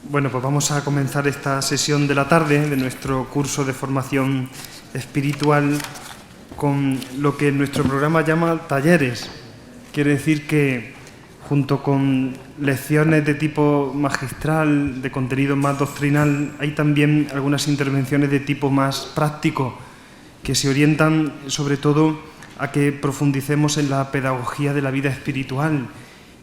Bueno, pues vamos a comenzar esta sesión de la tarde de nuestro curso de formación espiritual con lo que nuestro programa llama talleres. Quiere decir que junto con lecciones de tipo magistral, de contenido más doctrinal, hay también algunas intervenciones de tipo más práctico que se orientan sobre todo a que profundicemos en la pedagogía de la vida espiritual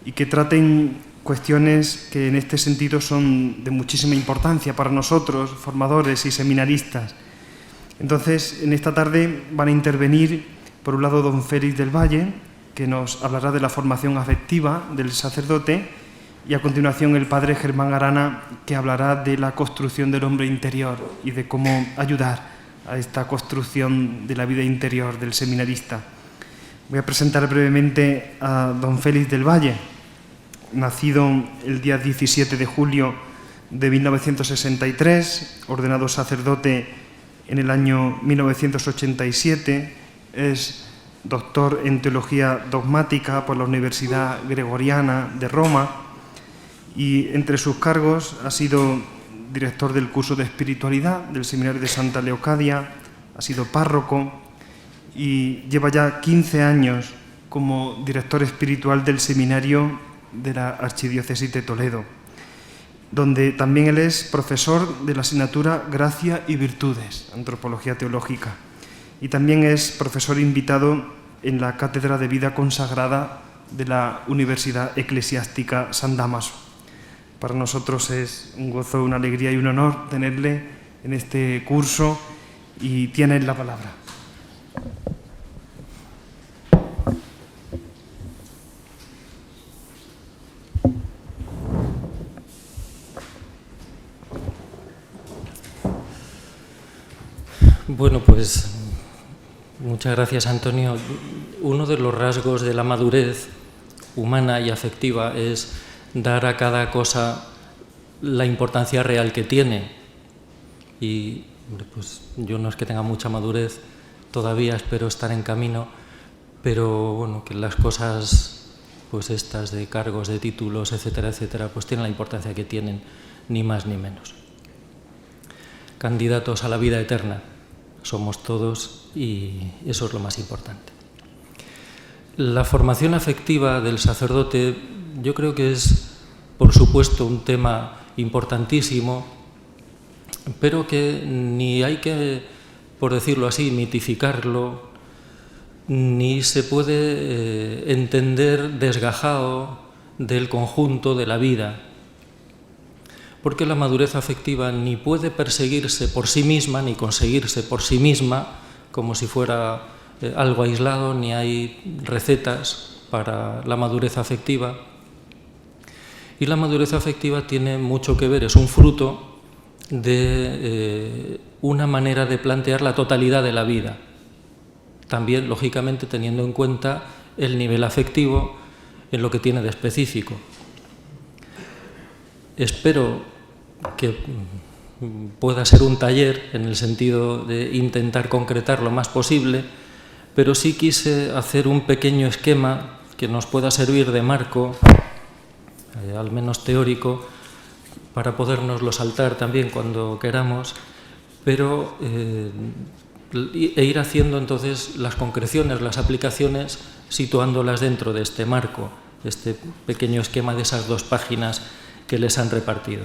y que traten cuestiones que en este sentido son de muchísima importancia para nosotros, formadores y seminaristas. Entonces, en esta tarde van a intervenir, por un lado, don Félix del Valle, que nos hablará de la formación afectiva del sacerdote, y a continuación el padre Germán Arana, que hablará de la construcción del hombre interior y de cómo ayudar a esta construcción de la vida interior del seminarista. Voy a presentar brevemente a don Félix del Valle, nacido el día 17 de julio de 1963, ordenado sacerdote en el año 1987, es doctor en Teología Dogmática por la Universidad Gregoriana de Roma y entre sus cargos ha sido director del curso de espiritualidad del Seminario de Santa Leocadia, ha sido párroco y lleva ya 15 años como director espiritual del Seminario de la Archidiócesis de Toledo, donde también él es profesor de la asignatura Gracia y Virtudes, Antropología Teológica, y también es profesor invitado en la Cátedra de Vida Consagrada de la Universidad Eclesiástica San Dámaso. Para nosotros es un gozo, una alegría y un honor tenerle en este curso y tiene la palabra. Bueno, pues muchas gracias, Antonio. Uno de los rasgos de la madurez humana y afectiva es dar a cada cosa la importancia real que tiene. Y pues yo no es que tenga mucha madurez, todavía espero estar en camino, pero bueno, que las cosas pues estas de cargos, de títulos, etcétera, etcétera, pues tienen la importancia que tienen, ni más ni menos. Candidatos a la vida eterna somos todos y eso es lo más importante. La formación afectiva del sacerdote yo creo que es, por supuesto, un tema importantísimo, pero que ni hay que, por decirlo así, mitificarlo, ni se puede entender desgajado del conjunto de la vida, porque la madurez afectiva ni puede perseguirse por sí misma, ni conseguirse por sí misma, como si fuera algo aislado, ni hay recetas para la madurez afectiva. Y la madurez afectiva tiene mucho que ver, es un fruto de una manera de plantear la totalidad de la vida. También, lógicamente, teniendo en cuenta el nivel afectivo en lo que tiene de específico. Espero que pueda ser un taller en el sentido de intentar concretar lo más posible, pero sí quise hacer un pequeño esquema que nos pueda servir de marco, al menos teórico, para podérnoslo saltar también cuando queramos, pero ir haciendo entonces las concreciones, las aplicaciones, situándolas dentro de este marco, este pequeño esquema de esas 2 páginas que les han repartido.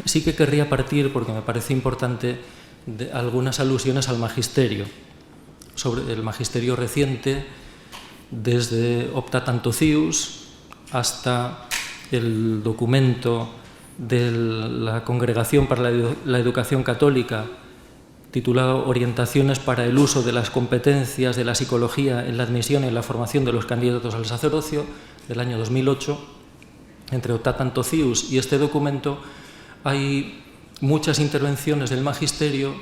Sí que querría partir, porque me parece importante, de algunas alusiones al magisterio, sobre el magisterio reciente, desde Opta Tanto Cius hasta el documento de la Congregación para la Educación Católica, titulado Orientaciones para el uso de las competencias de la psicología en la admisión y en la formación de los candidatos al sacerdocio, del año 2008. Entre Opta Tanto Cius y este documento hay muchas intervenciones del magisterio,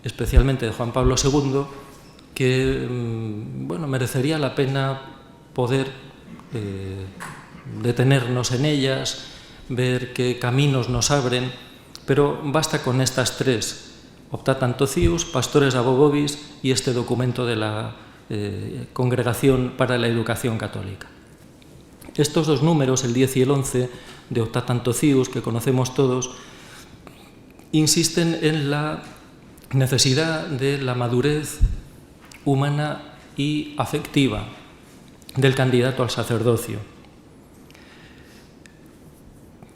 especialmente de Juan Pablo II, que bueno, merecería la pena poder detenernos en ellas, ver qué caminos nos abren, pero basta con estas 3 Optatant Socius, Pastores Abo Vobis y este documento de la Congregación para la Educación Católica. Estos dos números, el 10 y el 11, de Optatant Socius, que conocemos todos, insisten en la necesidad de la madurez humana y afectiva del candidato al sacerdocio.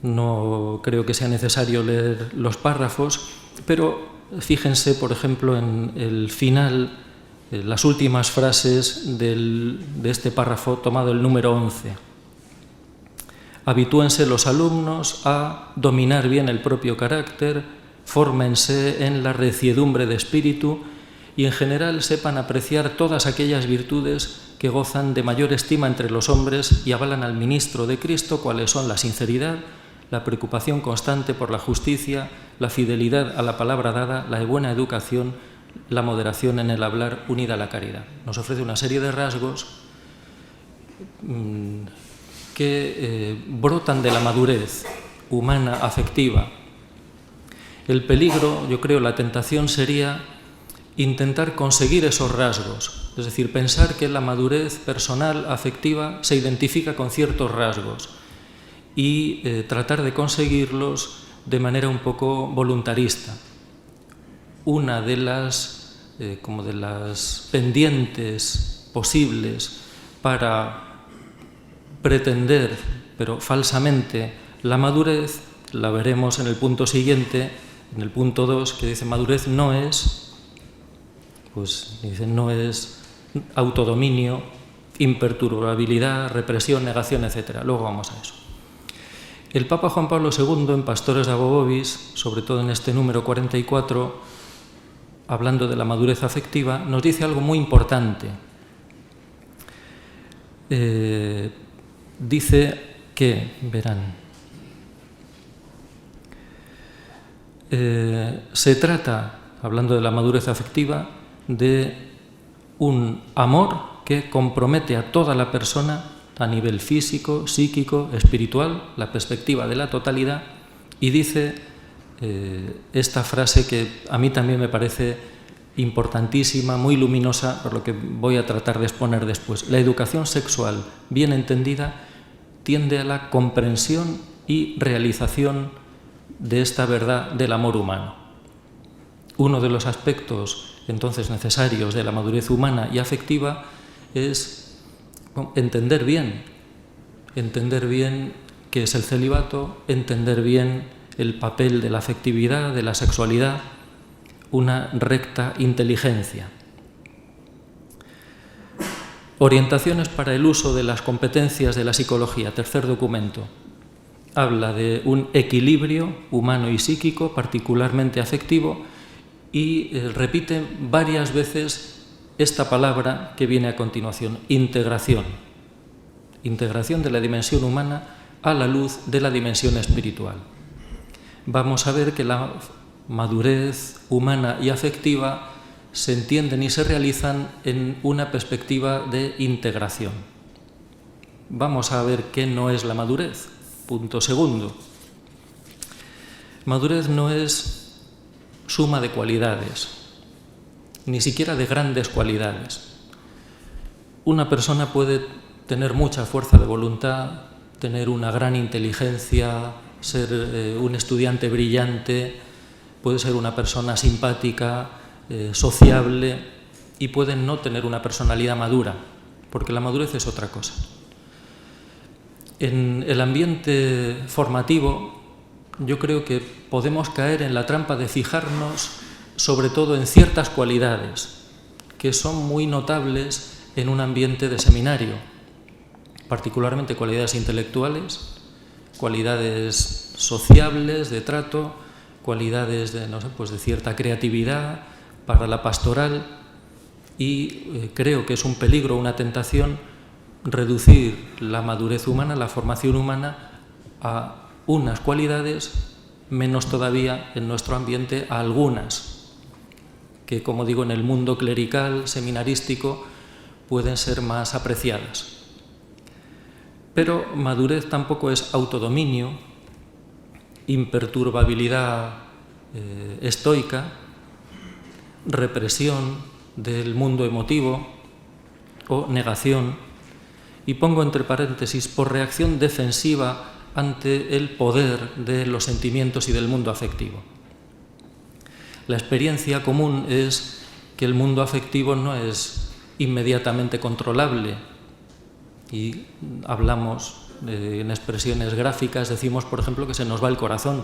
No creo que sea necesario leer los párrafos, pero fíjense, por ejemplo, en el final, las últimas frases de este párrafo tomado el número 11. Habitúense los alumnos a dominar bien el propio carácter, fórmense en la reciedumbre de espíritu y en general sepan apreciar todas aquellas virtudes que gozan de mayor estima entre los hombres y avalan al ministro de Cristo, cuales son la sinceridad, la preocupación constante por la justicia, la fidelidad a la palabra dada, la buena educación, la moderación en el hablar unida a la caridad. Nos ofrece una serie de rasgos que brotan de la madurez humana, afectiva. El peligro, yo creo, la tentación sería intentar conseguir esos rasgos, es decir, pensar que la madurez personal, afectiva, se identifica con ciertos rasgos y tratar de conseguirlos de manera un poco voluntarista. Una de las pendientes posibles para pretender, pero falsamente, la madurez, la veremos en el punto siguiente, en el punto 2, que dice madurez no es, no es autodominio, imperturbabilidad, represión, negación, etc. Luego vamos a eso. El Papa Juan Pablo II, en Pastores Abo Vobis, sobre todo en este número 44, hablando de la madurez afectiva, nos dice algo muy importante. Dice que, verán, se trata, hablando de la madurez afectiva, de un amor que compromete a toda la persona a nivel físico, psíquico, espiritual, la perspectiva de la totalidad, y dice esta frase que a mí también me parece importantísima, muy luminosa, por lo que voy a tratar de exponer después. La educación sexual, bien entendida, tiende a la comprensión y realización de esta verdad del amor humano. Uno de los aspectos entonces necesarios de la madurez humana y afectiva es entender bien qué es el celibato, entender bien el papel de la afectividad, de la sexualidad, una recta inteligencia. Orientaciones para el uso de las competencias de la psicología, tercer documento. Habla de un equilibrio humano y psíquico, particularmente afectivo, y repite varias veces esta palabra que viene a continuación, integración. Integración de la dimensión humana a la luz de la dimensión espiritual. Vamos a ver que la madurez humana y afectiva se entienden y se realizan en una perspectiva de integración. Vamos a ver qué no es la madurez. Punto segundo. Madurez no es suma de cualidades, ni siquiera de grandes cualidades. Una persona puede tener mucha fuerza de voluntad, tener una gran inteligencia, ser un estudiante brillante, puede ser una persona simpática, sociable, y puede no tener una personalidad madura, porque la madurez es otra cosa. En el ambiente formativo, yo creo que podemos caer en la trampa de fijarnos sobre todo en ciertas cualidades que son muy notables en un ambiente de seminario, particularmente cualidades intelectuales, cualidades sociables, de trato, cualidades de, de cierta creatividad para la pastoral, y creo que es un peligro, una tentación, reducir la madurez humana, la formación humana, a unas cualidades, menos todavía en nuestro ambiente a algunas, que, como digo, en el mundo clerical, seminarístico, pueden ser más apreciadas. Pero madurez tampoco es autodominio, imperturbabilidad estoica, represión del mundo emotivo o negación, y pongo entre paréntesis, por reacción defensiva ante el poder de los sentimientos y del mundo afectivo. La experiencia común es que el mundo afectivo no es inmediatamente controlable, y hablamos en expresiones gráficas, decimos, por ejemplo, que se nos va el corazón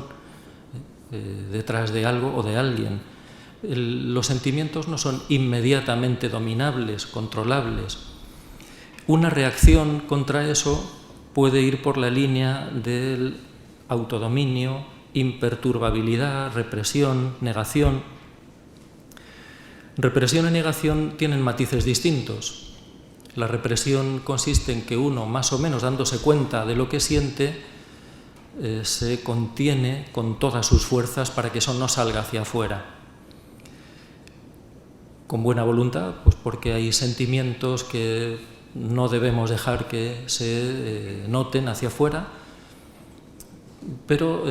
detrás de algo o de alguien. Los sentimientos no son inmediatamente dominables, controlables. Una reacción contra eso puede ir por la línea del autodominio, imperturbabilidad, represión, negación. Represión y negación tienen matices distintos. La represión consiste en que uno, más o menos dándose cuenta de lo que siente, se contiene con todas sus fuerzas para que eso no salga hacia afuera. Con buena voluntad, pues porque hay sentimientos que no debemos dejar que se noten hacia afuera, pero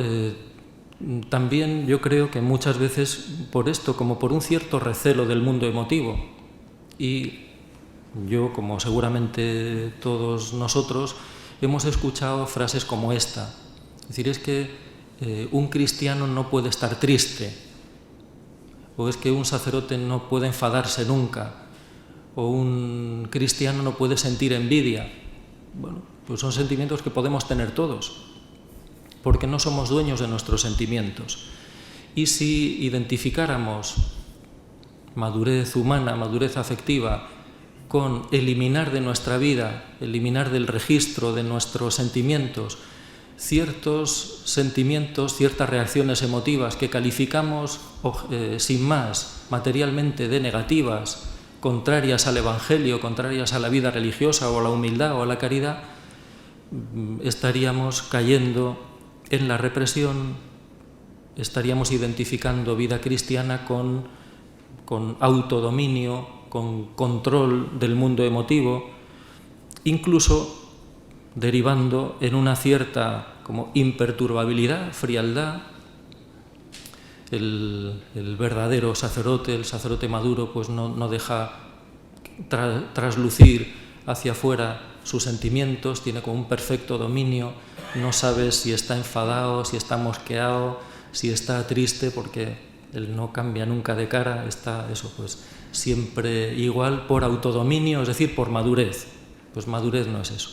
también yo creo que muchas veces por esto, como por un cierto recelo del mundo emotivo, y yo, como seguramente todos nosotros, hemos escuchado frases como esta. Es decir, es que un cristiano no puede estar triste, o es que un sacerdote no puede enfadarse nunca, o un cristiano no puede sentir envidia. Bueno, pues son sentimientos que podemos tener todos, porque no somos dueños de nuestros sentimientos. Y si identificáramos madurez humana, madurez afectiva, con eliminar de nuestra vida, eliminar del registro de nuestros sentimientos, ciertos sentimientos, ciertas reacciones emotivas que calificamos sin más materialmente de negativas, contrarias al Evangelio, contrarias a la vida religiosa o a la humildad o a la caridad, estaríamos cayendo en la represión, estaríamos identificando vida cristiana con autodominio, con control del mundo emotivo, incluso derivando en una cierta como imperturbabilidad, frialdad. El verdadero sacerdote, el sacerdote maduro, pues no deja traslucir hacia afuera sus sentimientos, tiene como un perfecto dominio, no sabe si está enfadado, si está mosqueado, si está triste, porque él no cambia nunca de cara, está eso pues siempre igual por autodominio, es decir, por madurez. Pues madurez no es eso.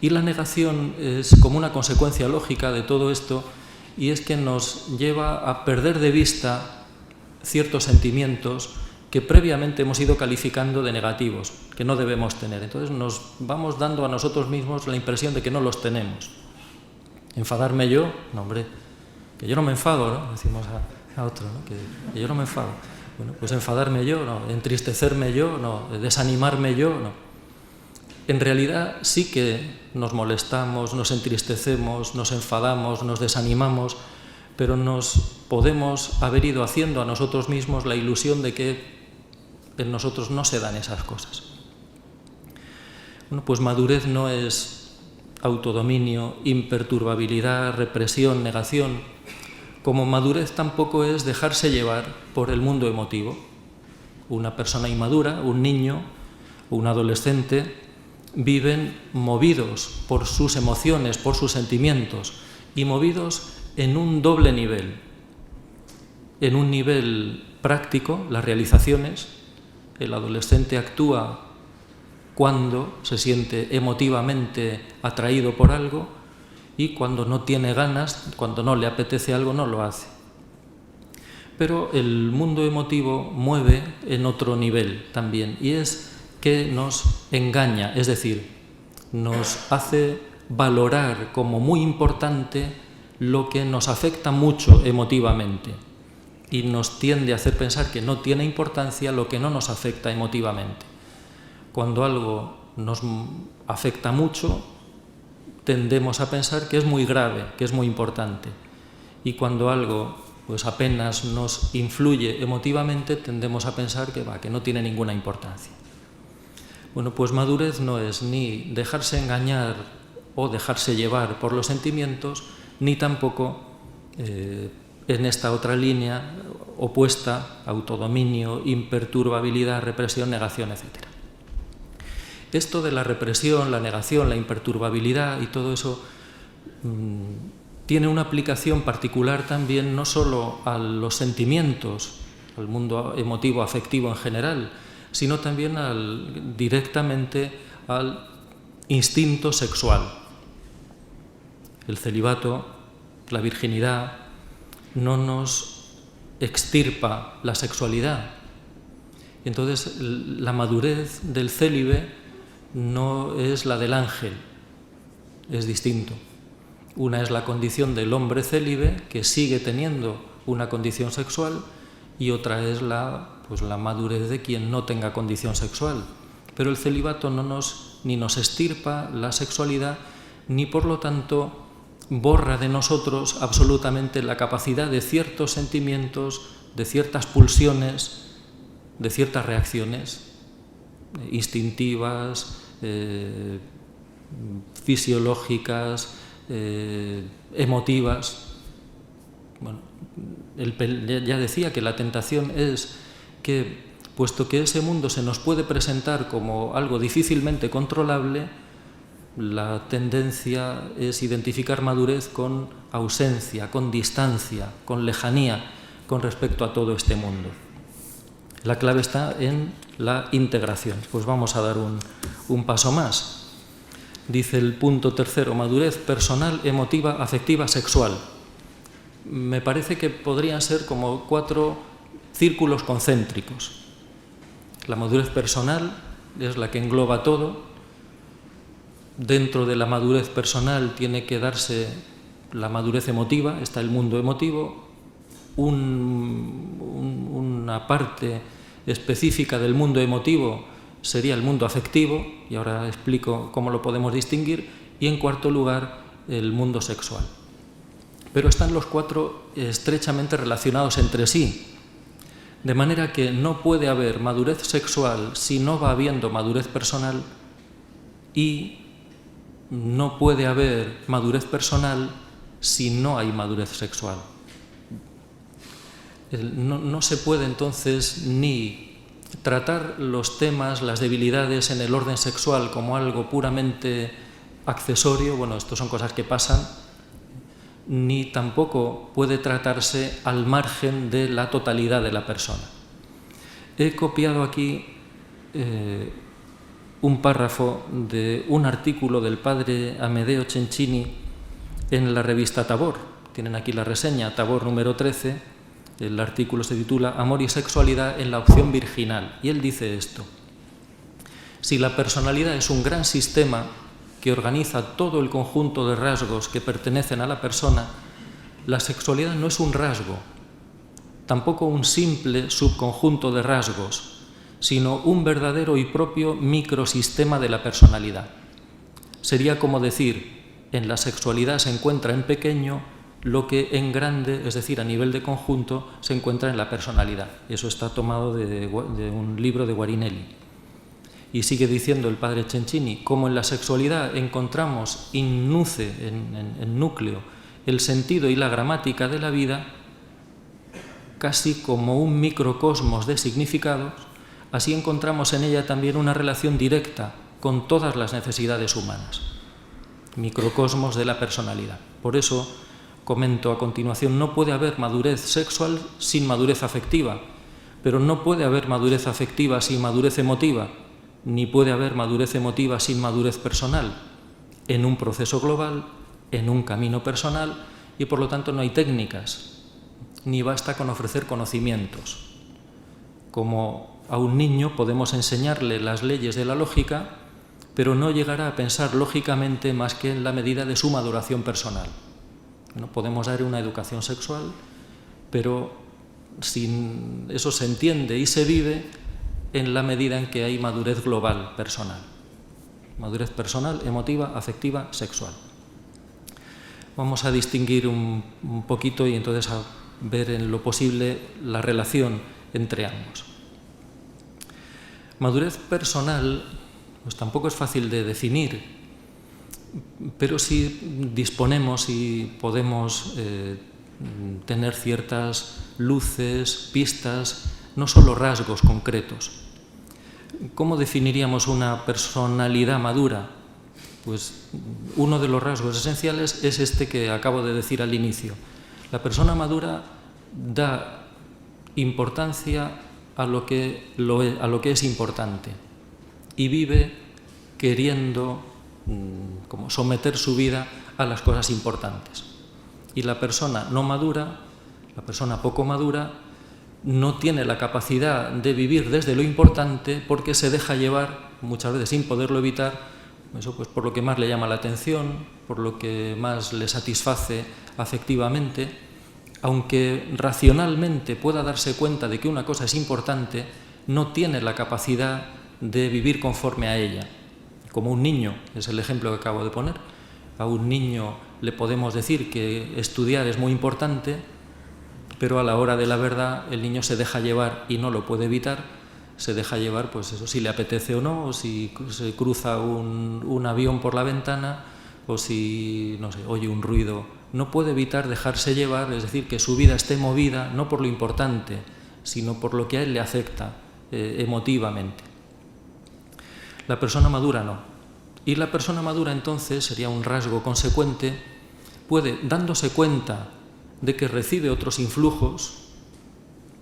Y la negación es como una consecuencia lógica de todo esto, y es que nos lleva a perder de vista ciertos sentimientos que previamente hemos ido calificando de negativos, que no debemos tener. Entonces nos vamos dando a nosotros mismos la impresión de que no los tenemos. ¿Enfadarme yo? No, hombre, que yo no me enfado, ¿no? Decimos a otro, ¿no? Que yo no me enfado. Bueno, pues enfadarme yo, no. Entristecerme yo, no. Desanimarme yo, no. En realidad sí que nos molestamos, nos entristecemos, nos enfadamos, nos desanimamos, pero nos podemos haber ido haciendo a nosotros mismos la ilusión de que en nosotros no se dan esas cosas. Bueno, pues madurez no es autodominio, imperturbabilidad, represión, negación. Como madurez tampoco es dejarse llevar por el mundo emotivo. Una persona inmadura, un niño, un adolescente, viven movidos por sus emociones, por sus sentimientos, y movidos en un doble nivel. En un nivel práctico, las realizaciones. El adolescente actúa cuando se siente emotivamente atraído por algo, y cuando no tiene ganas, cuando no le apetece algo, no lo hace. Pero el mundo emotivo mueve en otro nivel también, y es que nos engaña, es decir, nos hace valorar como muy importante lo que nos afecta mucho emotivamente, y nos tiende a hacer pensar que no tiene importancia lo que no nos afecta emotivamente. Cuando algo nos afecta mucho, tendemos a pensar que es muy grave, que es muy importante, y cuando algo pues apenas nos influye emotivamente, tendemos a pensar que no tiene ninguna importancia. Bueno, pues madurez no es ni dejarse engañar o dejarse llevar por los sentimientos, ni tampoco en esta otra línea opuesta: autodominio, imperturbabilidad, represión, negación, etc. Esto de la represión, la negación, la imperturbabilidad y todo eso tiene una aplicación particular también no solo a los sentimientos, al mundo emotivo, afectivo en general, sino también directamente al instinto sexual. El celibato, la virginidad, no nos extirpa la sexualidad. Entonces, la madurez del célibe no es la del ángel, es distinto. Una es la condición del hombre célibe, que sigue teniendo una condición sexual, y otra es la madurez de quien no tenga condición sexual. Pero el celibato ni nos extirpa la sexualidad, ni por lo tanto borra de nosotros absolutamente la capacidad de ciertos sentimientos, de ciertas pulsiones, de ciertas reacciones instintivas, fisiológicas, emotivas. Bueno, ya decía que la tentación es que, puesto que ese mundo se nos puede presentar como algo difícilmente controlable, la tendencia es identificar madurez con ausencia, con distancia, con lejanía con respecto a todo este mundo. La clave está en la integración. Pues vamos a dar un paso más. Dice el punto tercero: madurez personal, emotiva, afectiva, sexual. Me parece que podrían ser como 4 círculos concéntricos. La madurez personal es la que engloba todo. Dentro de la madurez personal tiene que darse la madurez emotiva, está el mundo emotivo. Una parte específica del mundo emotivo sería el mundo afectivo, y ahora explico cómo lo podemos distinguir, y en cuarto lugar el mundo sexual. Pero están los 4 estrechamente relacionados entre sí, de manera que no puede haber madurez sexual si no va habiendo madurez personal, y no puede haber madurez personal si no hay madurez sexual. No se puede entonces ni tratar los temas, las debilidades en el orden sexual como algo puramente accesorio, bueno, esto son cosas que pasan, ni tampoco puede tratarse al margen de la totalidad de la persona. He copiado aquí un párrafo de un artículo del padre Amedeo Cencini en la revista Tabor. Tienen aquí la reseña, Tabor número 13. El artículo se titula Amor y sexualidad en la opción virginal. Y él dice esto: si la personalidad es un gran sistema que organiza todo el conjunto de rasgos que pertenecen a la persona, la sexualidad no es un rasgo, tampoco un simple subconjunto de rasgos, sino un verdadero y propio microsistema de la personalidad. Sería como decir, en la sexualidad se encuentra en pequeño lo que en grande, es decir, a nivel de conjunto, se encuentra en la personalidad. Eso está tomado de un libro de Guarinelli. Y sigue diciendo el padre Cencini: como en la sexualidad encontramos in nuce, en núcleo, el sentido y la gramática de la vida, casi como un microcosmos de significados, así encontramos en ella también una relación directa con todas las necesidades humanas. Microcosmos de la personalidad. Por eso, comento a continuación, no puede haber madurez sexual sin madurez afectiva, pero no puede haber madurez afectiva sin madurez emotiva, ni puede haber madurez emotiva sin madurez personal, en un proceso global, en un camino personal, y por lo tanto no hay técnicas, ni basta con ofrecer conocimientos. Como a un niño podemos enseñarle las leyes de la lógica, pero no llegará a pensar lógicamente más que en la medida de su maduración personal. No podemos dar una educación sexual, pero eso se entiende y se vive en la medida en que hay madurez global personal. Madurez personal, emotiva, afectiva, sexual. Vamos a distinguir un poquito y entonces a ver en lo posible la relación entre ambos. Madurez personal, pues tampoco es fácil de definir, pero si disponemos y podemos tener ciertas luces, pistas, no solo rasgos concretos. ¿Cómo definiríamos una personalidad madura? Pues uno de los rasgos esenciales es este que acabo de decir al inicio. La persona madura da importancia a lo que es importante y vive queriendo como someter su vida a las cosas importantes. Y la persona no madura, la persona poco madura, no tiene la capacidad de vivir desde lo importante porque se deja llevar, muchas veces sin poderlo evitar, eso pues por lo que más le llama la atención, por lo que más le satisface afectivamente, aunque racionalmente pueda darse cuenta de que una cosa es importante, no tiene la capacidad de vivir conforme a ella. Como un niño, es el ejemplo que acabo de poner. A un niño le podemos decir que estudiar es muy importante, pero a la hora de la verdad el niño se deja llevar y no lo puede evitar, se deja llevar, pues eso, si le apetece o no, o si se cruza un avión por la ventana, o si, no sé, oye un ruido. No puede evitar dejarse llevar, es decir, que su vida esté movida no por lo importante, sino por lo que a él le afecta emotivamente. La persona madura no. Y la persona madura entonces, sería un rasgo consecuente, puede, dándose cuenta de que recibe otros influjos,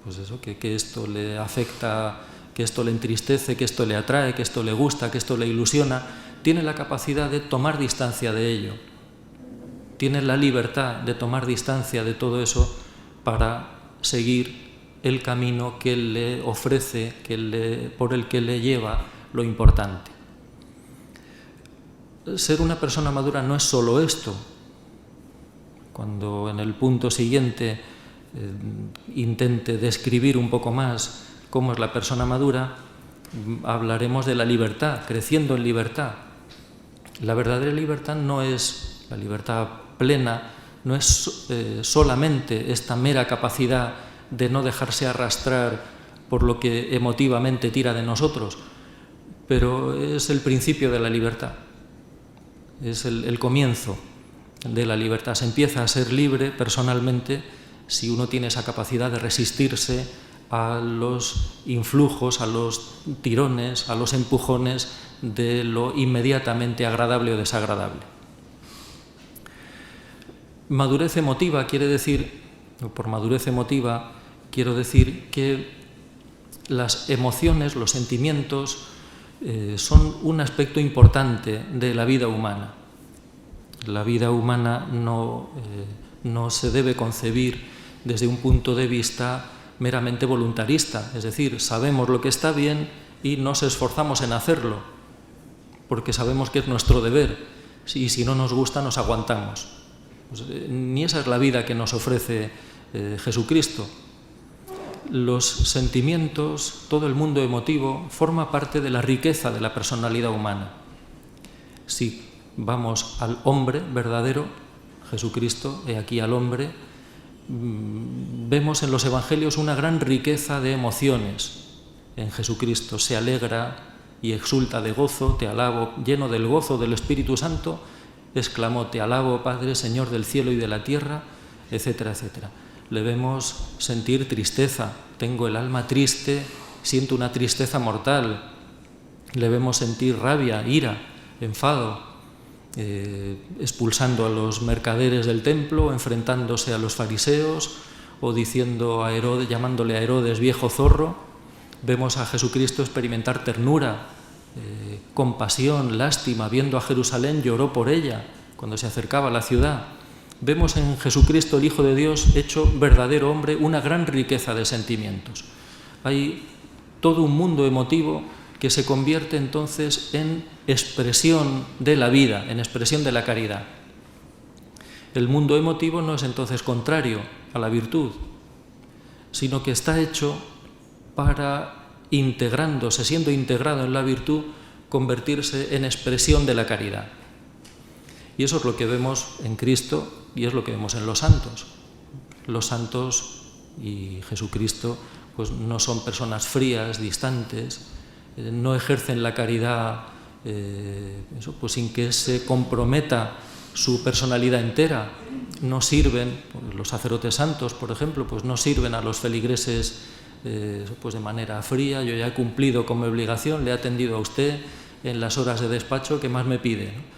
pues eso, que esto le afecta, que esto le entristece, que esto le atrae, que esto le gusta, que esto le ilusiona, tiene la capacidad de tomar distancia de ello. Tiene la libertad de tomar distancia de todo eso para seguir el camino que le ofrece, por el que le lleva lo importante. Ser una persona madura no es solo esto. Cuando en el punto siguiente intente describir un poco más cómo es la persona madura, hablaremos de la libertad, creciendo en libertad. La verdadera libertad no es la libertad plena, no es solamente esta mera capacidad de no dejarse arrastrar por lo que emotivamente tira de nosotros, pero es el principio de la libertad, es el comienzo de la libertad. Se empieza a ser libre personalmente si uno tiene esa capacidad de resistirse a los influjos, a los tirones, a los empujones de lo inmediatamente agradable o desagradable. Madurez emotiva quiere decir, por madurez emotiva quiero decir que las emociones, los sentimientos, son un aspecto importante de la vida humana. La vida humana no se debe concebir desde un punto de vista meramente voluntarista, es decir, sabemos lo que está bien y nos esforzamos en hacerlo, porque sabemos que es nuestro deber, y si no nos gusta nos aguantamos. Pues, ni esa es la vida que nos ofrece Jesucristo. Los sentimientos, todo el mundo emotivo, forma parte de la riqueza de la personalidad humana. Si vamos al hombre verdadero, Jesucristo, he aquí al hombre, vemos en los evangelios una gran riqueza de emociones. En Jesucristo se alegra y exulta de gozo, te alabo, lleno del gozo del Espíritu Santo, exclamó, te alabo, Padre, Señor del cielo y de la tierra, etcétera, etcétera. Le vemos sentir tristeza, tengo el alma triste, siento una tristeza mortal. Le vemos sentir rabia, ira, enfado, expulsando a los mercaderes del templo, enfrentándose a los fariseos o diciendo a Herodes, llamándole a Herodes viejo zorro. Vemos a Jesucristo experimentar ternura, compasión, lástima, viendo a Jerusalén lloró por ella cuando se acercaba a la ciudad. Vemos en Jesucristo, el Hijo de Dios, hecho verdadero hombre, una gran riqueza de sentimientos. Hay todo un mundo emotivo que se convierte entonces en expresión de la vida, en expresión de la caridad. El mundo emotivo no es entonces contrario a la virtud, sino que está hecho para, integrándose, siendo integrado en la virtud, convertirse en expresión de la caridad. Y eso es lo que vemos en Cristo y es lo que vemos en los santos. Los santos y Jesucristo pues no son personas frías, distantes, no ejercen la caridad pues sin que se comprometa su personalidad entera. No sirven, pues, los sacerdotes santos, por ejemplo, pues no sirven a los feligreses pues de manera fría. Yo ya he cumplido con mi obligación, le he atendido a usted en las horas de despacho que más me pide, ¿no?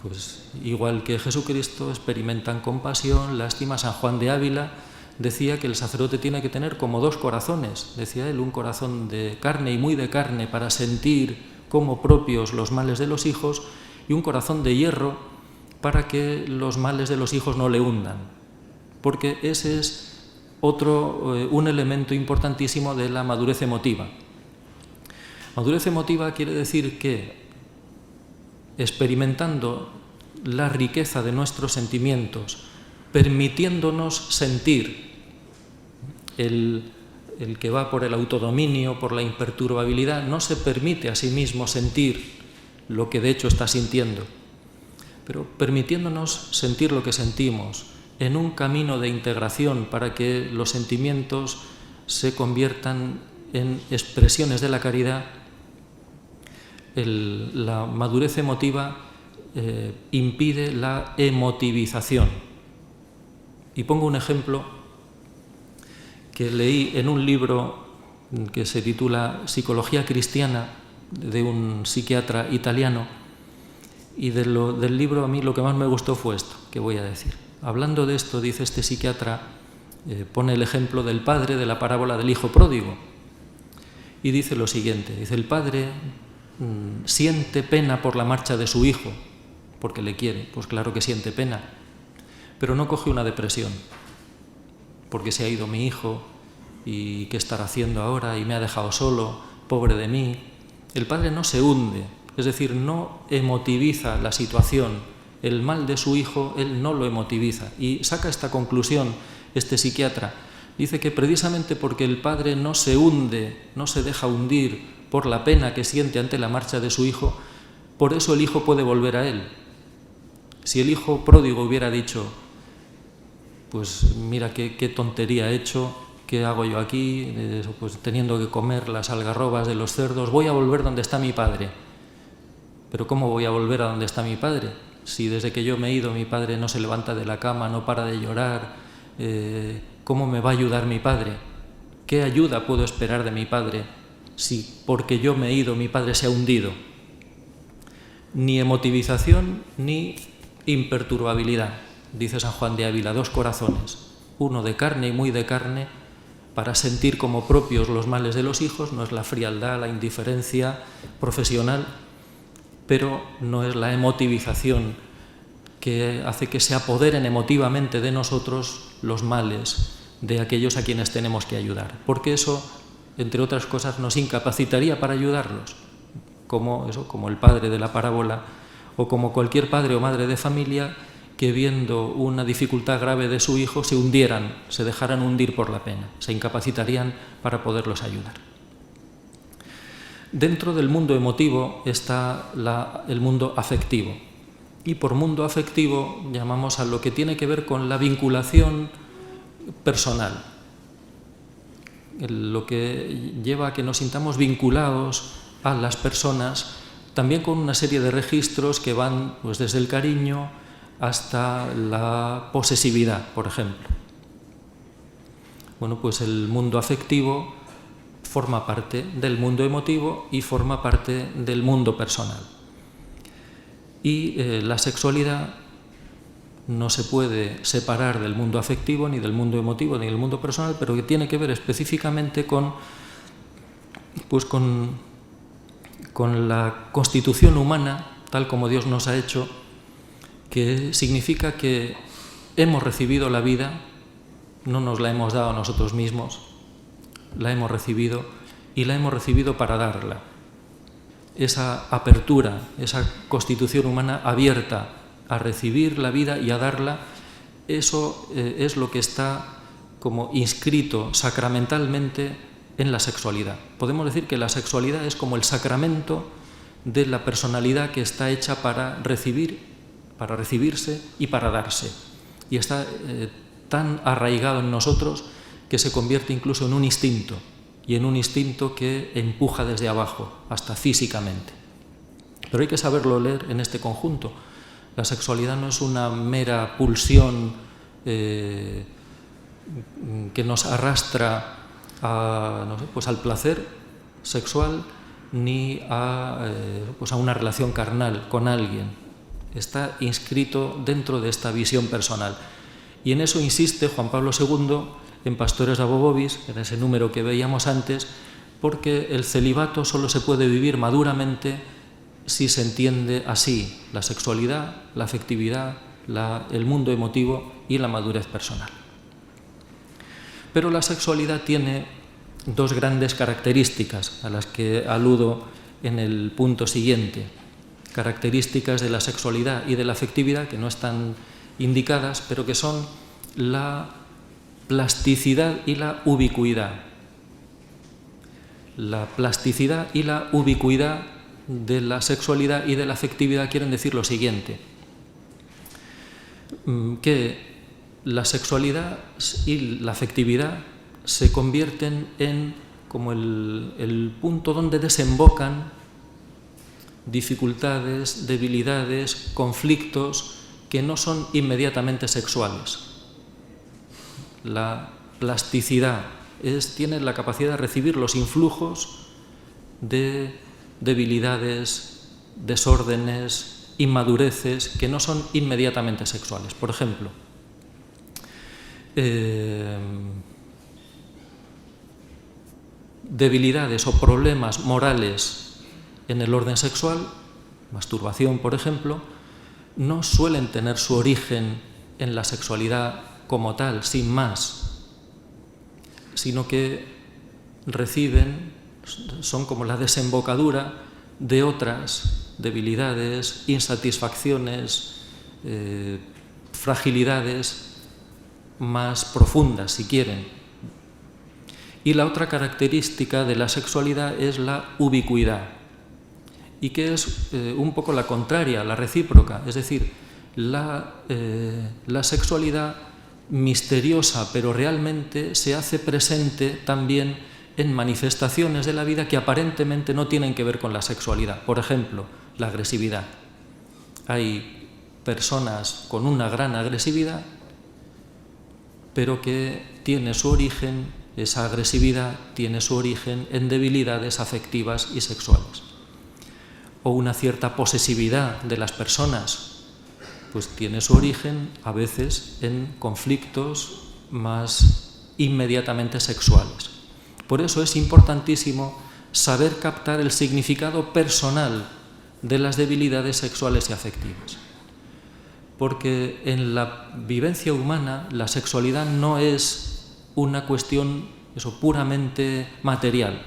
Pues igual que Jesucristo, experimentan compasión, lástima. San Juan de Ávila decía que el sacerdote tiene que tener como dos corazones, decía él, un corazón de carne y muy de carne para sentir como propios los males de los hijos, y un corazón de hierro para que los males de los hijos no le hundan, porque ese es un elemento importantísimo de la madurez emotiva. Madurez emotiva quiere decir que, experimentando la riqueza de nuestros sentimientos, permitiéndonos sentir, el que va por el autodominio, por la imperturbabilidad, no se permite a sí mismo sentir lo que de hecho está sintiendo, pero permitiéndonos sentir lo que sentimos, en un camino de integración para que los sentimientos se conviertan en expresiones de la caridad, la madurez emotiva impide la emotivización. Y pongo un ejemplo que leí en un libro que se titula Psicología cristiana, de un psiquiatra italiano, y del libro a mí lo que más me gustó fue esto que voy a decir. Hablando de esto, dice este psiquiatra, pone el ejemplo del padre de la parábola del hijo pródigo, y dice lo siguiente, dice: el padre siente pena por la marcha de su hijo, porque le quiere, pues claro que siente pena, pero no coge una depresión, porque se ha ido mi hijo, y qué estará haciendo ahora, y me ha dejado solo, pobre de mí. El padre no se hunde, es decir, no emotiviza la situación. El mal de su hijo, él no lo emotiviza. Y saca esta conclusión este psiquiatra. Dice que precisamente porque el padre no se hunde, no se deja hundir por la pena que siente ante la marcha de su hijo, por eso el hijo puede volver a él. Si el hijo pródigo hubiera dicho: pues mira qué tontería he hecho, ¿qué hago yo aquí? Pues teniendo que comer las algarrobas de los cerdos, voy a volver donde está mi padre. Pero ¿cómo voy a volver a donde está mi padre? Si desde que yo me he ido mi padre no se levanta de la cama, no para de llorar, ¿cómo me va a ayudar mi padre? ¿Qué ayuda puedo esperar de mi padre si porque yo me he ido mi padre se ha hundido? Ni emotivización ni imperturbabilidad, dice San Juan de Ávila, dos corazones, uno de carne y muy de carne, para sentir como propios los males de los hijos. No es la frialdad, la indiferencia profesional, pero no es la emotivización que hace que se apoderen emotivamente de nosotros los males de aquellos a quienes tenemos que ayudar, porque eso, entre otras cosas, nos incapacitaría para ayudarlos, como el padre de la parábola, o como cualquier padre o madre de familia que, viendo una dificultad grave de su hijo, se hundieran, se dejaran hundir por la pena, se incapacitarían para poderlos ayudar. Dentro del mundo emotivo está el mundo afectivo, y por mundo afectivo llamamos a lo que tiene que ver con la vinculación personal, lo que lleva a que nos sintamos vinculados a las personas, también con una serie de registros que van pues desde el cariño hasta la posesividad, por ejemplo. Bueno, pues el mundo afectivo forma parte del mundo emotivo y forma parte del mundo personal. Y la sexualidad no se puede separar del mundo afectivo, ni del mundo emotivo, ni del mundo personal, pero que tiene que ver específicamente con la constitución humana, tal como Dios nos ha hecho, que significa que hemos recibido la vida, no nos la hemos dado a nosotros mismos, la hemos recibido, y la hemos recibido para darla. Esa apertura, esa constitución humana abierta a recibir la vida y a darla, eso es lo que está como inscrito sacramentalmente en la sexualidad. Podemos decir que la sexualidad es como el sacramento de la personalidad que está hecha para recibir, para recibirse y para darse. Y está tan arraigado en nosotros que se convierte incluso en un instinto, y en un instinto que empuja desde abajo, hasta físicamente. Pero hay que saberlo leer en este conjunto. La sexualidad no es una mera pulsión que nos arrastra a, no sé, pues al placer sexual ni a una relación carnal con alguien. Está inscrito dentro de esta visión personal. Y en eso insiste Juan Pablo II en Pastores Abo Vobis, en ese número que veíamos antes, porque el celibato solo se puede vivir maduramente si se entiende así la sexualidad, la afectividad, el mundo emotivo y la madurez personal. Pero la sexualidad tiene dos grandes características a las que aludo en el punto siguiente. Características de la sexualidad y de la afectividad que no están indicadas, pero que son la plasticidad y la ubicuidad. La plasticidad y la ubicuidad de la sexualidad y de la afectividad quieren decir lo siguiente, que la sexualidad y la afectividad se convierten en como el punto donde desembocan dificultades, debilidades, conflictos que no son inmediatamente sexuales. La plasticidad tiene la capacidad de recibir los influjos de debilidades, desórdenes, inmadureces que no son inmediatamente sexuales. Por ejemplo, debilidades o problemas morales en el orden sexual, masturbación, por ejemplo, no suelen tener su origen en la sexualidad como tal, sin más, sino que son como la desembocadura de otras debilidades, insatisfacciones, fragilidades más profundas, si quieren. Y la otra característica de la sexualidad es la ubicuidad, y que es un poco la contraria, la recíproca, es decir, la sexualidad misteriosa, pero realmente se hace presente también en manifestaciones de la vida que aparentemente no tienen que ver con la sexualidad. Por ejemplo, la agresividad. Hay personas con una gran agresividad, pero que tiene su origen, esa agresividad tiene su origen en debilidades afectivas y sexuales. O una cierta posesividad de las personas, pues tiene su origen a veces en conflictos más inmediatamente sexuales. Por eso es importantísimo saber captar el significado personal de las debilidades sexuales y afectivas. Porque en la vivencia humana la sexualidad no es una cuestión puramente material.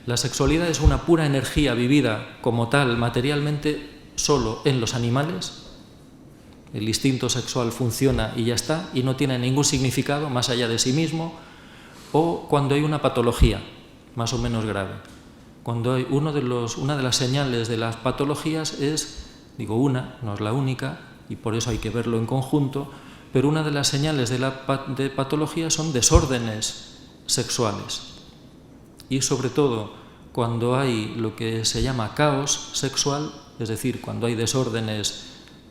La sexualidad es una pura energía vivida como tal materialmente solo en los animales. El instinto sexual funciona y ya está, y no tiene ningún significado más allá de sí mismo, o cuando hay una patología más o menos grave. Cuando hay una de las señales de las patologías es, no es la única, y por eso hay que verlo en conjunto, pero una de las señales de patología son desórdenes sexuales. Y sobre todo cuando hay lo que se llama caos sexual, es decir, cuando hay desórdenes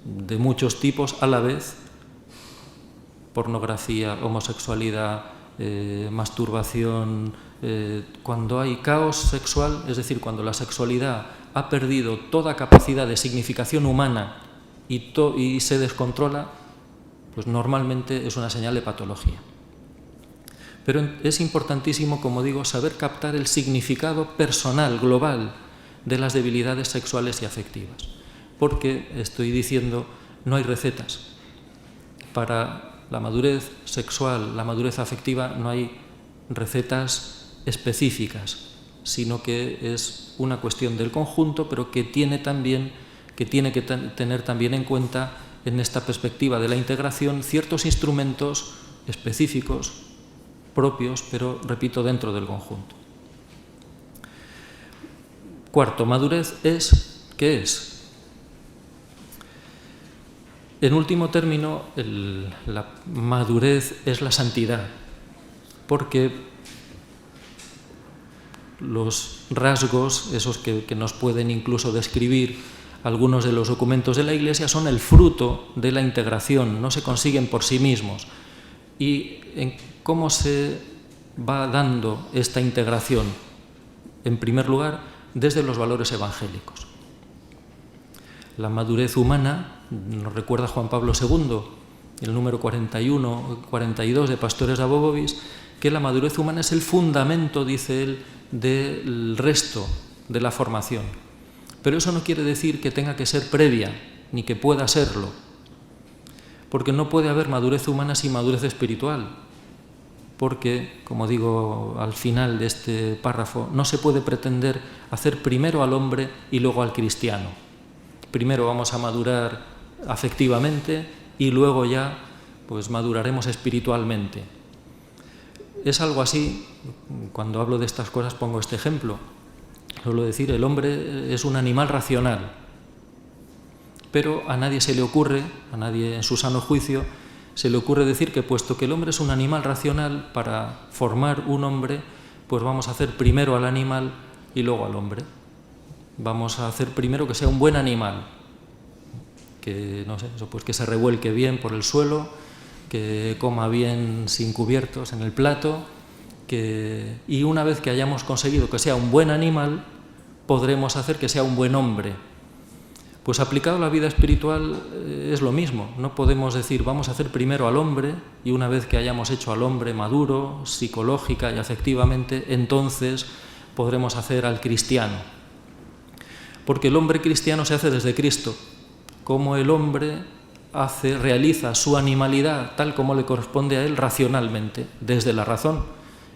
de muchos tipos a la vez, pornografía, homosexualidad, masturbación, cuando hay caos sexual, es decir, cuando la sexualidad ha perdido toda capacidad de significación humana y se descontrola, pues normalmente es una señal de patología. Pero es importantísimo, como digo, saber captar el significado personal, global, de las debilidades sexuales y afectivas. Porque, estoy diciendo, no hay recetas. Para la madurez sexual, la madurez afectiva, no hay recetas específicas, sino que es una cuestión del conjunto, pero que tiene que tener también en cuenta, en esta perspectiva de la integración, ciertos instrumentos específicos, propios, pero, repito, dentro del conjunto. Cuarto, madurez ¿qué es? En último término, la madurez es la santidad, porque los rasgos, esos que nos pueden incluso describir algunos de los documentos de la Iglesia, son el fruto de la integración, no se consiguen por sí mismos. ¿Y cómo se va dando esta integración? En primer lugar, desde los valores evangélicos. La madurez humana, nos recuerda Juan Pablo II, el número 41-42 de Pastores Abobovis, que la madurez humana es el fundamento, dice él, del resto de la formación. Pero eso no quiere decir que tenga que ser previa, ni que pueda serlo, porque no puede haber madurez humana sin madurez espiritual, porque, como digo al final de este párrafo, no se puede pretender hacer primero al hombre y luego al cristiano. Primero vamos a madurar afectivamente y luego ya pues maduraremos espiritualmente. Es algo así, cuando hablo de estas cosas pongo este ejemplo. Suelo decir, el hombre es un animal racional, pero a nadie se le ocurre, a nadie en su sano juicio, se le ocurre decir que puesto que el hombre es un animal racional, para formar un hombre, pues vamos a hacer primero al animal y luego al hombre. Vamos a hacer primero que sea un buen animal, que no sé, pues que se revuelque bien por el suelo, que coma bien sin cubiertos en el plato, y una vez que hayamos conseguido que sea un buen animal, podremos hacer que sea un buen hombre. Pues aplicado a la vida espiritual es lo mismo. No podemos decir vamos a hacer primero al hombre y una vez que hayamos hecho al hombre maduro, psicológica y afectivamente, entonces podremos hacer al cristiano. Porque el hombre cristiano se hace desde Cristo. Como el hombre realiza su animalidad tal como le corresponde a él racionalmente, desde la razón,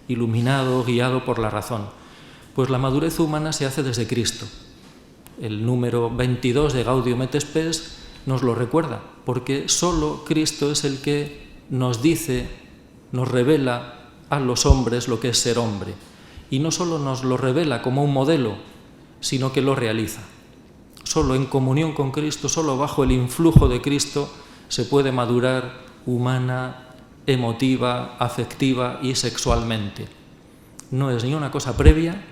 iluminado, guiado por la razón. Pues la madurez humana se hace desde Cristo. El número 22 de Gaudium et Spes nos lo recuerda, porque solo Cristo es el que nos dice, nos revela a los hombres lo que es ser hombre. Y no solo nos lo revela como un modelo, sino que lo realiza. Solo en comunión con Cristo, solo bajo el influjo de Cristo, se puede madurar humana, emotiva, afectiva y sexualmente. No es ni una cosa previa,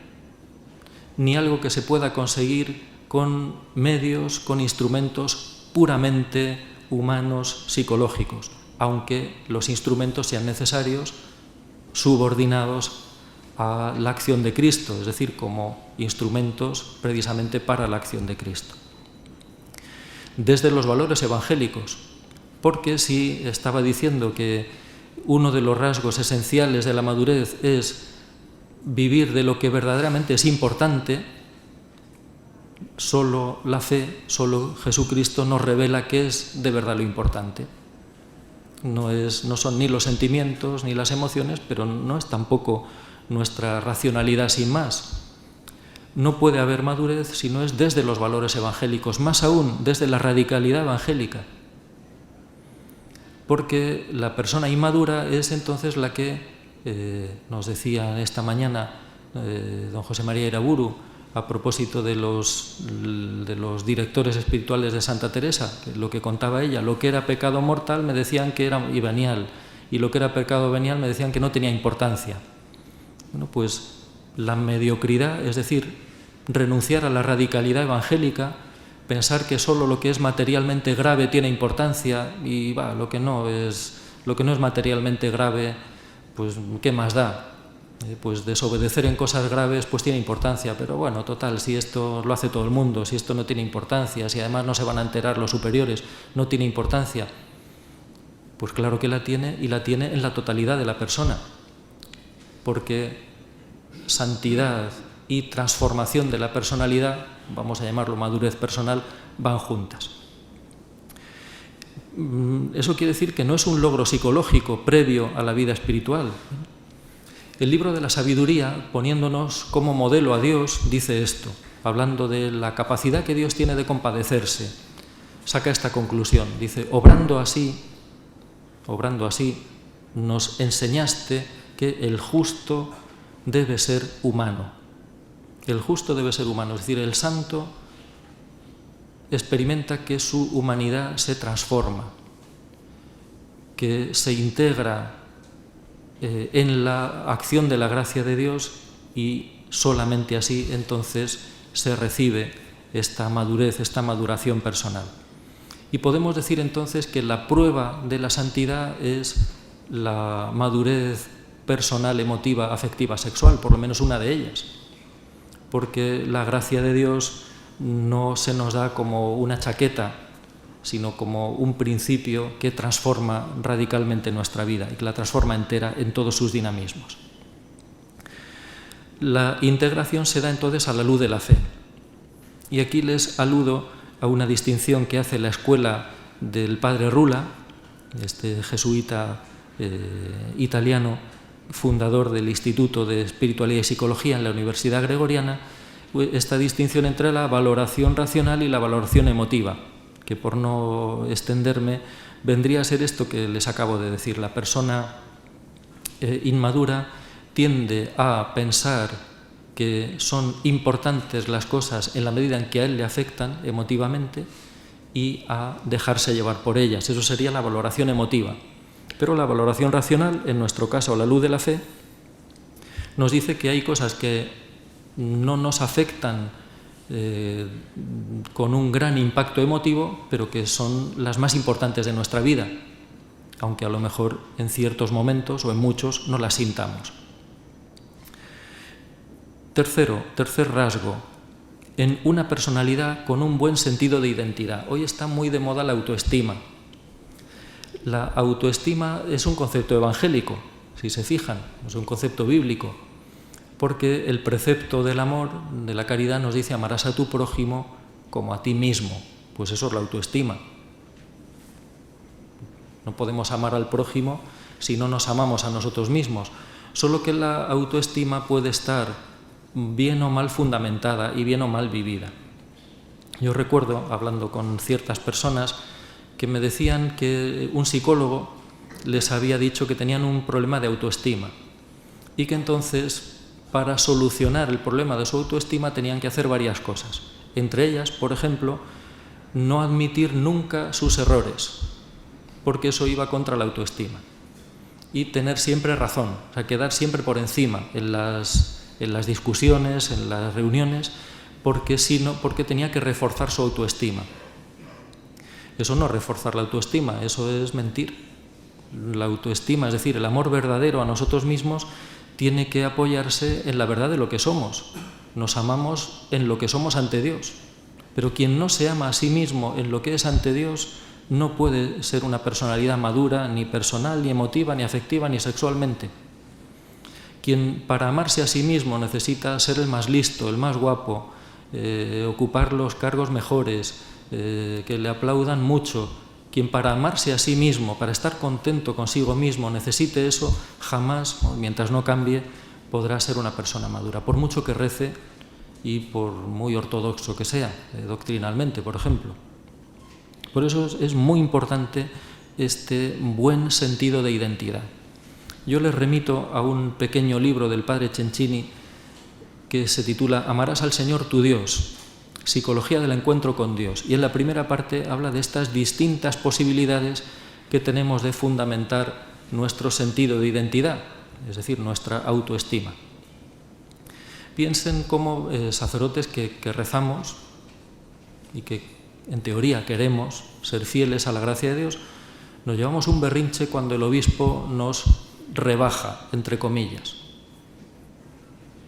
ni algo que se pueda conseguir con medios, con instrumentos puramente humanos, psicológicos, aunque los instrumentos sean necesarios, subordinados a la acción de Cristo, es decir, como instrumentos precisamente para la acción de Cristo. Desde los valores evangélicos, porque si estaba diciendo que uno de los rasgos esenciales de la madurez es vivir de lo que verdaderamente es importante, solo la fe, solo Jesucristo nos revela qué es de verdad lo importante. No son ni los sentimientos ni las emociones, pero no es tampoco nuestra racionalidad sin más. No puede haber madurez si no es desde los valores evangélicos, más aún desde la radicalidad evangélica. Porque la persona inmadura es entonces la que, nos decía esta mañana don José María Iraburu, a propósito de los directores espirituales de Santa Teresa, que lo que contaba ella, lo que era pecado mortal me decían que era venial, y lo que era pecado venial me decían que no tenía importancia. Bueno, pues la mediocridad, es decir, renunciar a la radicalidad evangélica, pensar que solo lo que es materialmente grave tiene importancia y lo que no es materialmente grave, pues ¿qué más da? Pues desobedecer en cosas graves pues tiene importancia, pero bueno, total, si esto lo hace todo el mundo, si esto no tiene importancia, si además no se van a enterar los superiores, no tiene importancia. Pues claro que la tiene, y la tiene en la totalidad de la persona, porque santidad y transformación de la personalidad, vamos a llamarlo madurez personal, van juntas. Eso quiere decir que no es un logro psicológico previo a la vida espiritual. El libro de la sabiduría, poniéndonos como modelo a Dios, dice esto, hablando de la capacidad que Dios tiene de compadecerse. Saca esta conclusión, dice, obrando así, nos enseñaste que el justo debe ser humano. El justo debe ser humano, es decir, el santo experimenta que su humanidad se transforma, que se integra en la acción de la gracia de Dios, y solamente así entonces se recibe esta madurez, esta maduración personal. Y podemos decir entonces que la prueba de la santidad es la madurez personal, emotiva, afectiva, sexual, por lo menos una de ellas, porque la gracia de Dios no se nos da como una chaqueta, sino como un principio que transforma radicalmente nuestra vida y que la transforma entera en todos sus dinamismos. La integración se da entonces a la luz de la fe. Y aquí les aludo a una distinción que hace la escuela del padre Rula, este jesuita italiano, fundador del Instituto de Espiritualidad y Psicología en la Universidad Gregoriana, esta distinción entre la valoración racional y la valoración emotiva, que por no extenderme vendría a ser esto que les acabo de decir. La persona inmadura tiende a pensar que son importantes las cosas en la medida en que a él le afectan emotivamente y a dejarse llevar por ellas. Eso sería la valoración emotiva. Pero la valoración racional, en nuestro caso la luz de la fe, nos dice que hay cosas que no nos afectan con un gran impacto emotivo, pero que son las más importantes de nuestra vida, aunque a lo mejor en ciertos momentos o en muchos no las sintamos. Tercer rasgo, en una personalidad con un buen sentido de identidad. Hoy está muy de moda la autoestima. La autoestima es un concepto evangélico, si se fijan, es un concepto bíblico, porque el precepto del amor, de la caridad, nos dice amarás a tu prójimo como a ti mismo. Pues eso es la autoestima. No podemos amar al prójimo si no nos amamos a nosotros mismos. Solo que la autoestima puede estar bien o mal fundamentada y bien o mal vivida. Yo recuerdo, hablando con ciertas personas, que me decían que un psicólogo les había dicho que tenían un problema de autoestima y que entonces, para solucionar el problema de su autoestima, tenían que hacer varias cosas. Entre ellas, por ejemplo, no admitir nunca sus errores, porque eso iba contra la autoestima. Y tener siempre razón, o sea, quedar siempre por encima en las discusiones, en las reuniones, porque tenía que reforzar su autoestima. Eso no es reforzar la autoestima, eso es mentir. La autoestima, es decir, el amor verdadero a nosotros mismos, tiene que apoyarse en la verdad de lo que somos. Nos amamos en lo que somos ante Dios. Pero quien no se ama a sí mismo en lo que es ante Dios no puede ser una personalidad madura, ni personal, ni emotiva, ni afectiva, ni sexualmente. Quien para amarse a sí mismo necesita ser el más listo, el más guapo, ocupar los cargos mejores, que le aplaudan mucho. Quien para amarse a sí mismo, para estar contento consigo mismo, necesite eso, jamás, mientras no cambie, podrá ser una persona madura, por mucho que rece y por muy ortodoxo que sea, doctrinalmente, por ejemplo. Por eso es muy importante este buen sentido de identidad. Yo les remito a un pequeño libro del padre Cencini que se titula Amarás al Señor tu Dios, Psicología del encuentro con Dios. Y en la primera parte habla de estas distintas posibilidades que tenemos de fundamentar nuestro sentido de identidad, es decir, nuestra autoestima. Piensen como sacerdotes que rezamos y que en teoría queremos ser fieles a la gracia de Dios, nos llevamos un berrinche cuando el obispo nos rebaja, entre comillas,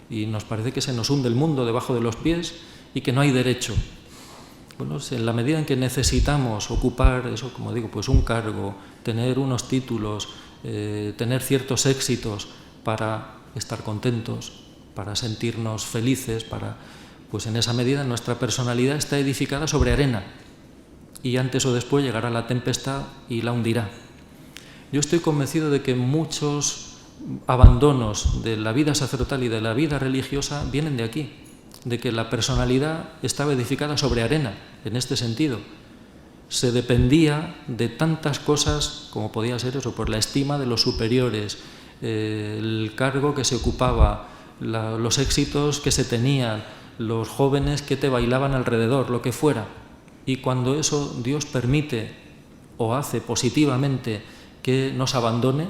y nos parece que se nos hunde el mundo debajo de los pies y que no hay derecho. Bueno, en la medida en que necesitamos ocupar eso, como digo, pues un cargo, tener unos títulos, tener ciertos éxitos para estar contentos, para sentirnos felices, pues en esa medida nuestra personalidad está edificada sobre arena y antes o después llegará la tempestad y la hundirá. Yo estoy convencido de que muchos abandonos de la vida sacerdotal y de la vida religiosa vienen de aquí, de que la personalidad estaba edificada sobre arena, en este sentido. Se dependía de tantas cosas como podía ser eso, por la estima de los superiores, el cargo que se ocupaba, los éxitos que se tenían, los jóvenes que te bailaban alrededor, lo que fuera. Y cuando eso Dios permite o hace positivamente que nos abandone,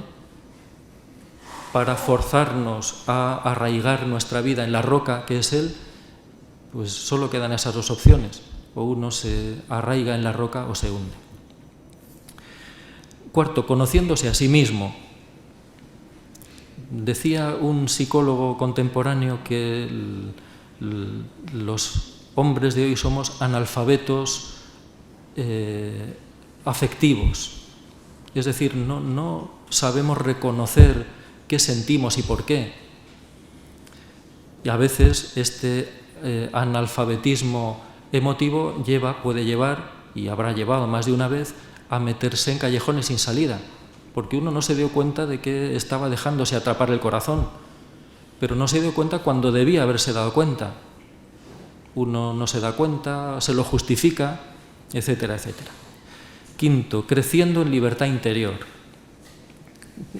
para forzarnos a arraigar nuestra vida en la roca que es Él, pues solo quedan esas dos opciones, o uno se arraiga en la roca o se hunde. Cuarto, conociéndose a sí mismo. Decía un psicólogo contemporáneo que los hombres de hoy somos analfabetos afectivos, es decir, no sabemos reconocer qué sentimos y por qué. Y a veces este analfabetismo emotivo puede llevar, y habrá llevado más de una vez, a meterse en callejones sin salida, porque uno no se dio cuenta de que estaba dejándose atrapar el corazón, pero no se dio cuenta cuando debía haberse dado cuenta. Uno no se da cuenta, se lo justifica, etcétera, etcétera. Quinto, creciendo en libertad interior.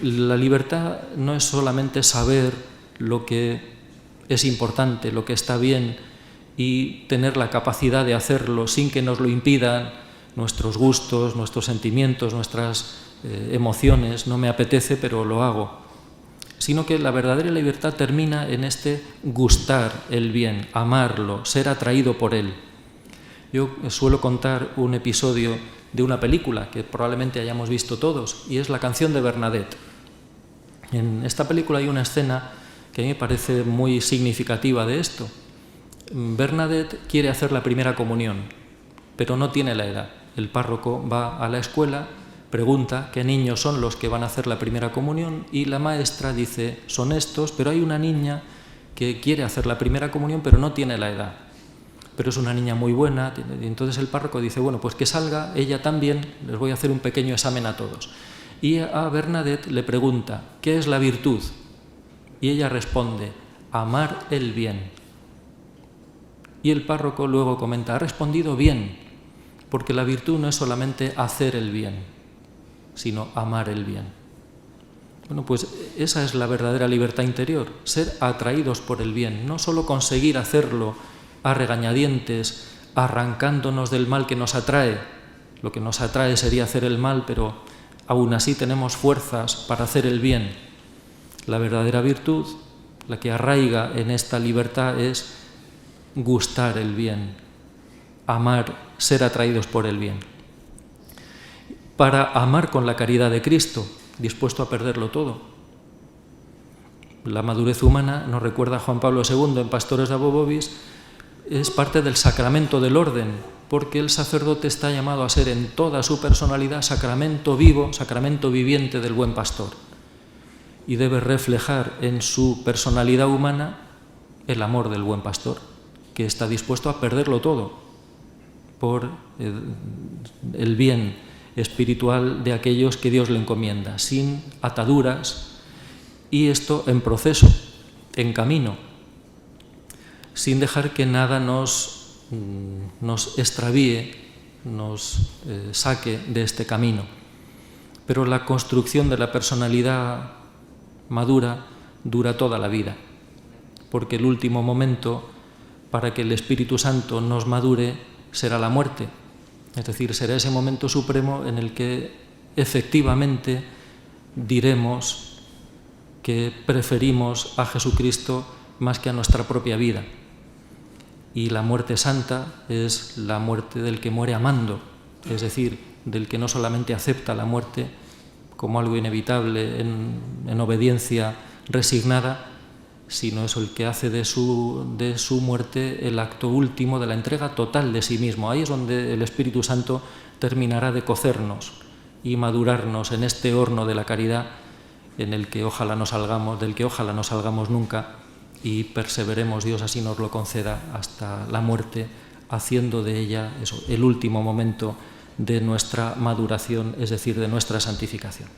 La libertad no es solamente saber lo que es importante, lo que está bien, y tener la capacidad de hacerlo sin que nos lo impidan nuestros gustos, nuestros sentimientos, nuestras emociones. No me apetece, pero lo hago. Sino que la verdadera libertad termina en este gustar el bien, amarlo, ser atraído por él. Yo suelo contar un episodio de una película que probablemente hayamos visto todos, y es La canción de Bernadette. En esta película hay una escena que a mí me parece muy significativa de esto. Bernadette quiere hacer la primera comunión, pero no tiene la edad. El párroco va a la escuela, pregunta qué niños son los que van a hacer la primera comunión, y la maestra dice, son estos, pero hay una niña que quiere hacer la primera comunión, pero no tiene la edad. Pero es una niña muy buena, y entonces el párroco dice, bueno, pues que salga ella también, les voy a hacer un pequeño examen a todos. Y a Bernadette le pregunta, ¿qué es la virtud? Y ella responde, amar el bien. Y el párroco luego comenta, ha respondido bien, porque la virtud no es solamente hacer el bien, sino amar el bien. Bueno, pues esa es la verdadera libertad interior, ser atraídos por el bien, no solo conseguir hacerlo a regañadientes, arrancándonos del mal que nos atrae. Lo que nos atrae sería hacer el mal, pero aún así tenemos fuerzas para hacer el bien. La verdadera virtud, la que arraiga en esta libertad, es gustar el bien, amar, ser atraídos por el bien. Para amar con la caridad de Cristo, dispuesto a perderlo todo. La madurez humana, nos recuerda Juan Pablo II en Pastores de Abobobis, es parte del sacramento del orden, porque el sacerdote está llamado a ser en toda su personalidad sacramento vivo, sacramento viviente del buen pastor, y debe reflejar en su personalidad humana el amor del buen pastor, que está dispuesto a perderlo todo por el bien espiritual de aquellos que Dios le encomienda, sin ataduras, y esto en proceso, en camino, sin dejar que nada nos extravíe, nos saque de este camino. Pero la construcción de la personalidad madura dura toda la vida, porque el último momento para que el Espíritu Santo nos madure será la muerte. Es decir, será ese momento supremo en el que efectivamente diremos que preferimos a Jesucristo más que a nuestra propia vida. Y la muerte santa es la muerte del que muere amando, es decir, del que no solamente acepta la muerte como algo inevitable en obediencia resignada, sino es el que hace de su muerte el acto último de la entrega total de sí mismo. Ahí es donde el Espíritu Santo terminará de cocernos y madurarnos en este horno de la caridad en el que ojalá no salgamos, del que ojalá no salgamos nunca, y perseveremos, Dios así nos lo conceda, hasta la muerte, haciendo de ella eso, el último momento de nuestra maduración, es decir, de nuestra santificación.